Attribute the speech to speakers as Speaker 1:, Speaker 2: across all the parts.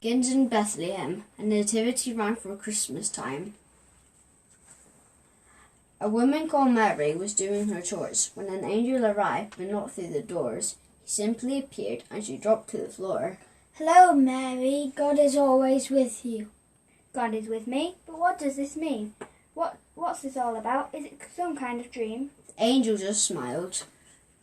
Speaker 1: Begins in Bethlehem, a nativity rhyme for Christmas time. A woman called Mary was doing her chores when an angel arrived, but not through the doors. He simply appeared and she dropped to the floor.
Speaker 2: Hello, Mary. God is always with you. God is with me? But what does this mean? What's this all about? Is it some kind of dream?
Speaker 1: The angel just smiled.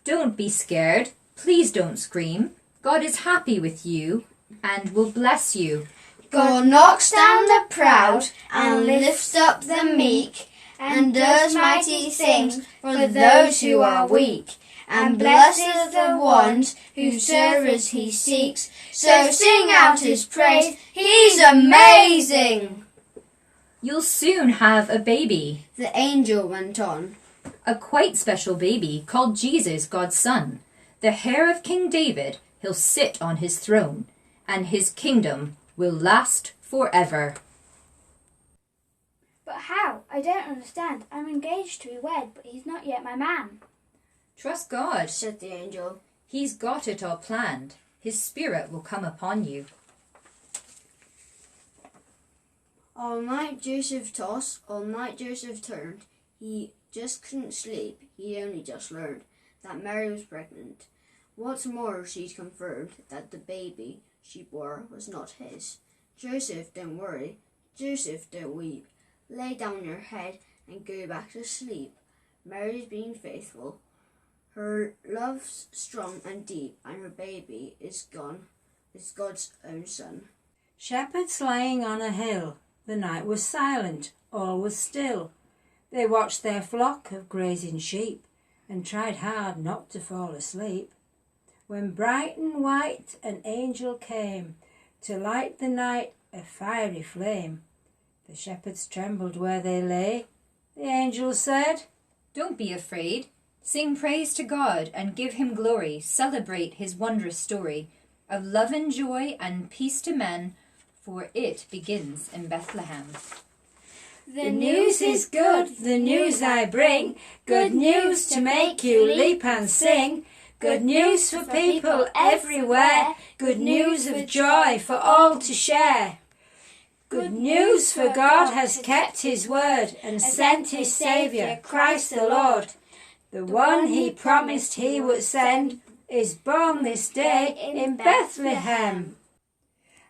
Speaker 3: Don't be scared. Please don't scream. God is happy with you and will bless you.
Speaker 1: God knocks down the proud and lifts up the meek, and does mighty things for those who are weak, and blesses the ones whose service he seeks. So sing out his praise, he's amazing!
Speaker 3: You'll soon have a baby,
Speaker 1: The angel went on.
Speaker 3: a quite special baby called Jesus, God's son. The heir of King David, he'll sit on his throne, and his kingdom will last forever.
Speaker 2: But how? I don't understand. I'm engaged to be wed, but he's not yet my man.
Speaker 3: Trust God,
Speaker 1: Said the angel.
Speaker 3: he's got it all planned. His spirit will come upon you.
Speaker 1: All night Joseph tossed, all night Joseph turned. He just couldn't sleep, he only just learned that Mary was pregnant. What's more, she'd confirmed that the baby she bore was not his. Joseph, don't worry. Joseph, don't weep. Lay down your head and go back to sleep. Mary's being faithful. Her love's strong and deep, and her baby is God's own son.
Speaker 4: Shepherds lying on a hill, the night was silent, all was still. They watched their flock of grazing sheep, and tried hard not to fall asleep. When bright and white an angel came, to light the night a fiery flame. The shepherds trembled where they lay. The angel said,
Speaker 3: Don't be afraid. Sing praise to God and give him glory. Celebrate his wondrous story of love and joy and peace to men, for it begins in Bethlehem.
Speaker 4: The news is good, the news I bring, good news to make you leap and sing. Good news for people everywhere, good news of joy for all to share. Good news, for God has kept his word and sent his Saviour, Christ the Lord. The one he promised he would send is born this day in Bethlehem.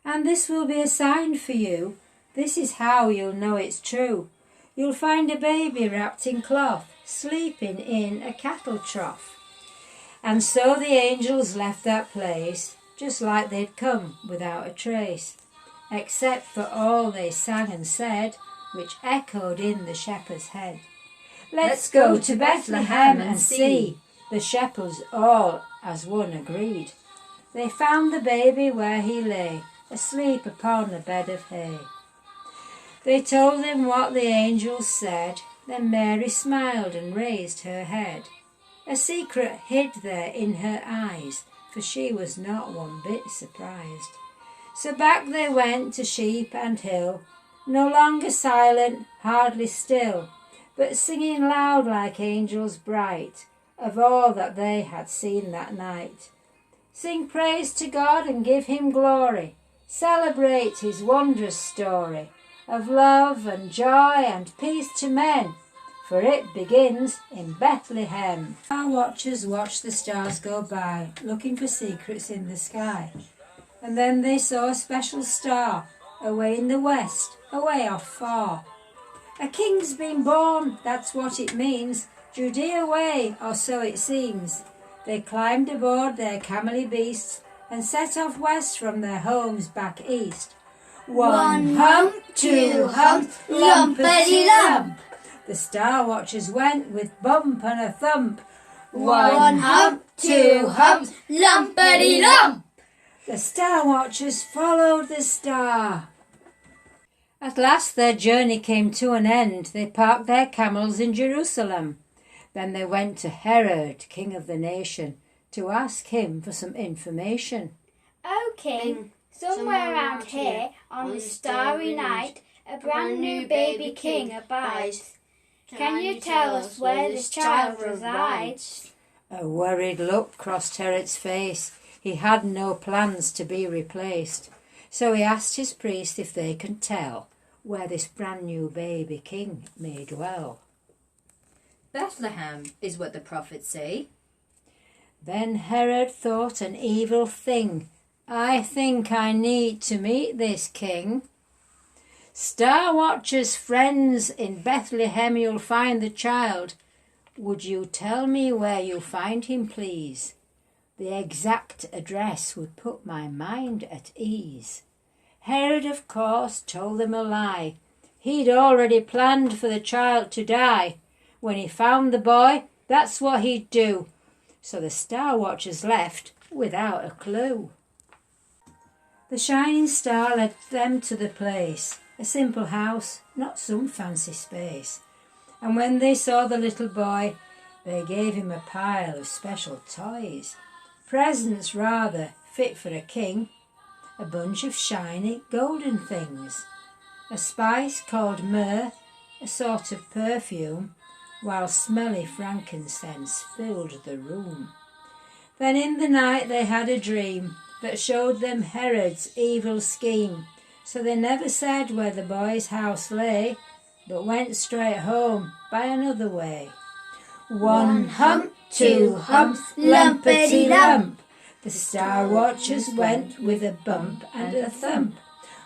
Speaker 4: And this will be a sign for you. This is how you'll know it's true. You'll find a baby wrapped in cloth, sleeping in a cattle trough. And so the angels left that place, just like they'd come, without a trace, except for all they sang and said, which echoed in the shepherd's head. Let's go to Bethlehem and see. The shepherds all as one agreed. They found the baby where he lay, asleep upon a bed of hay. They told him what the angels said, then Mary smiled and raised her head. A secret hid there in her eyes, for she was not one bit surprised. So back they went to sheep and hill, no longer silent, hardly still, but singing loud like angels bright, of all that they had seen that night. Sing praise to God and give him glory, celebrate his wondrous story, of love and joy and peace to men, for it begins in Bethlehem. Our watchers watched the stars go by, looking for secrets in the sky. And then they saw a special star, away in the west, away off far. A king's been born, that's what it means, Judea way, or so it seems. They climbed aboard their camely beasts, and set off west from their homes back east.
Speaker 1: One hump, two hump, lumpity-lump.
Speaker 4: The star watchers went with bump and a thump.
Speaker 1: One hump, two hump, lumpity-lump.
Speaker 4: The star watchers followed the star. At last their journey came to an end. They parked their camels in Jerusalem. Then they went to Herod, king of the nation, to ask him for some information.
Speaker 2: O King, somewhere around here, on this starry night, a brand new baby king abides. Can you tell us where this child resides?
Speaker 4: A worried look crossed Herod's face. He had no plans to be replaced. So he asked his priest if they can tell where this brand new baby king may dwell.
Speaker 3: Bethlehem is what the prophets say.
Speaker 4: Then Herod thought an evil thing. I think I need to meet this king. Star Watcher's friends, in Bethlehem you'll find the child. Would you tell me where you'll find him, please? The exact address would put my mind at ease. Herod, of course, told them a lie. He'd already planned for the child to die. When he found the boy, that's what he'd do. So the Star Watchers left without a clue. The shining star led them to the place, a simple house, not some fancy space. And when they saw the little boy, they gave him a pile of special toys. Presents rather fit for a king, a bunch of shiny golden things, a spice called myrrh, a sort of perfume, while smelly frankincense filled the room. Then in the night they had a dream that showed them Herod's evil scheme. So they never said where the boy's house lay, but went straight home by another way. One hump, two humps, lumpety lump. The Star Watchers went with a bump and a thump.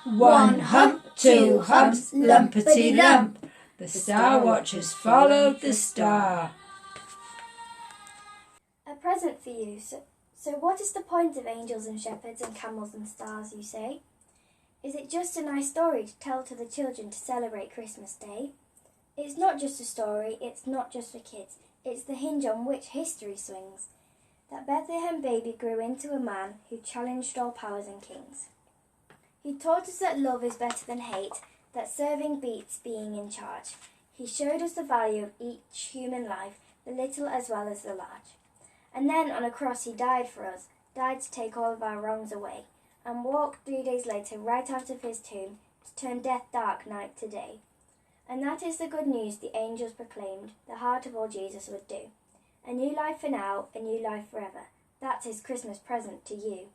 Speaker 4: One hump, two humps, lumpety lump. The Star Watchers followed the star.
Speaker 2: A present for you. So what is the point of angels and shepherds and camels and stars, you say? Is it just a nice story to tell to the children to celebrate Christmas Day? It's not just a story, it's not just for kids. It's the hinge on which history swings. That Bethlehem baby grew into a man who challenged all powers and kings. He taught us that love is better than hate, that serving beats being in charge. He showed us the value of each human life, the little as well as the large. And then on a cross he died for us, died to take all of our wrongs away, and walked 3 days later right out of his tomb to turn death dark night to day. And that is the good news the angels proclaimed, the heart of all Jesus would do. A new life for now, a new life forever. That's his Christmas present to you.